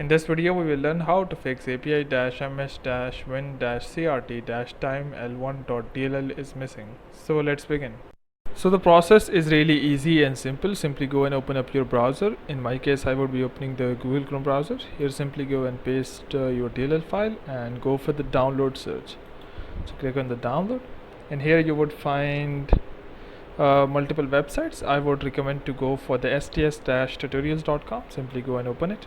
In this video, we will learn how to fix api-ms-win-crt-time-l1-1-0.dll is missing. So let's begin. So the process is really easy and simple. Simply go and open up your browser. In my case, I would be opening the Google Chrome browser. Here simply go and paste your DLL file and go for the download search. So click on the download, and here you would find multiple websites. I would recommend to go for the sts-tutorials.com. Simply go and open it.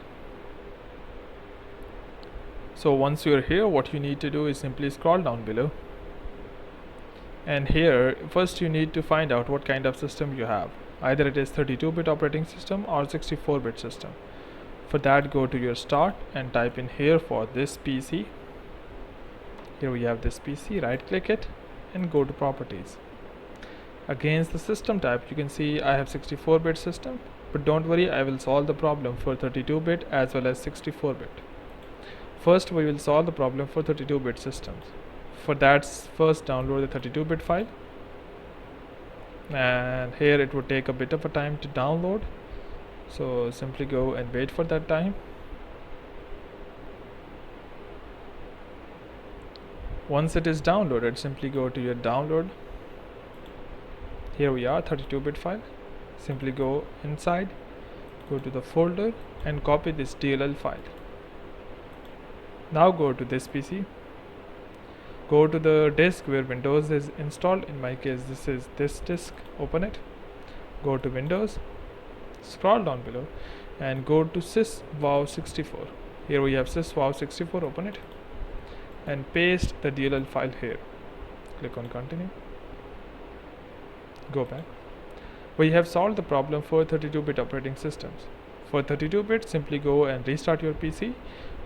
So once you're here, what you need to do is simply scroll down below, and here first you need to find out what kind of system you have. Either it is 32-bit operating system or 64-bit system. For that, go to your start and type in here for this PC. Here we have this PC. Right click it and go to properties. Against the system type, you can see I have 64-bit system, but don't worry, I will solve the problem for 32-bit as well as 64-bit. First, we will solve the problem for 32-bit systems. For that, first download the 32-bit file, and here it would take a bit of a time to download, so simply go and wait for that time. Once it is downloaded, simply go to your download. Here we are, 32-bit file. Simply go inside, go to the folder and copy this DLL file. Now go to this PC, go to the disk where Windows is installed. In my case, this is this disk. Open it, go to Windows, scroll down below and go to syswow64. Here we have syswow64. Open it and paste the DLL file here. Click on continue, go back. We have solved the problem for 32-bit operating systems. For 32-bit, simply go and restart your PC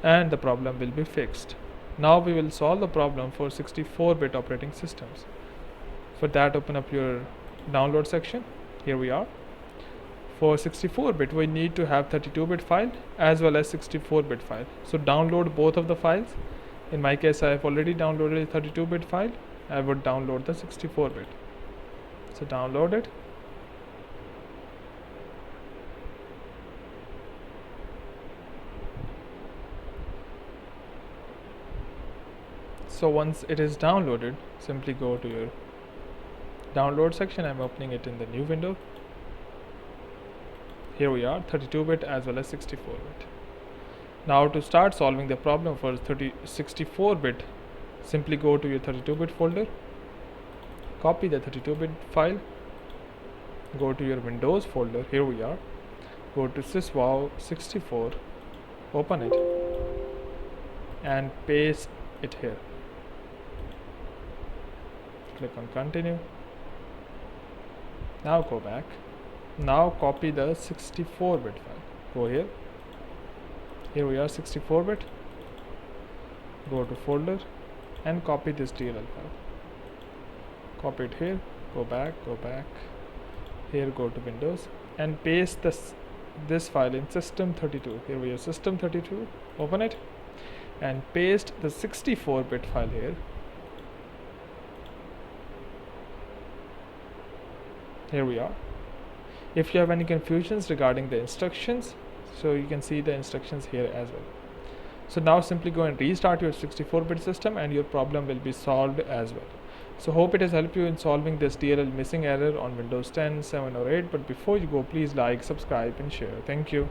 and the problem will be fixed. Now we will solve the problem for 64-bit operating systems. For that, open up your download section. Here we are. For 64-bit, we need to have 32-bit file as well as 64-bit file. So download both of the files. In my case, I have already downloaded a 32-bit file. I would download the 64-bit. So download it. So once it is downloaded, simply go to your download section. I'm opening it in the new window. Here we are, 32-bit as well as 64-bit. Now to start solving the problem for 64-bit, simply go to your 32-bit folder, copy the 32-bit file, go to your Windows folder. Here we are, go to syswow64, open it and paste it here. Click on continue. Now go back. Now copy the 64-bit file. Go here. Here we are, 64-bit. Go to folder and copy this DLL file. Copy it here. Go back. Here go to Windows and paste this file in system32. Here we have system32. Open it and paste the 64-bit file here. Here we are. If you have any confusions regarding the instructions, so you can see the instructions here as well. So now simply go and restart your 64-bit system and your problem will be solved as well. So hope it has helped you in solving this DLL missing error on Windows 10, 7 or 8. But before you go, please like, subscribe and share. Thank you.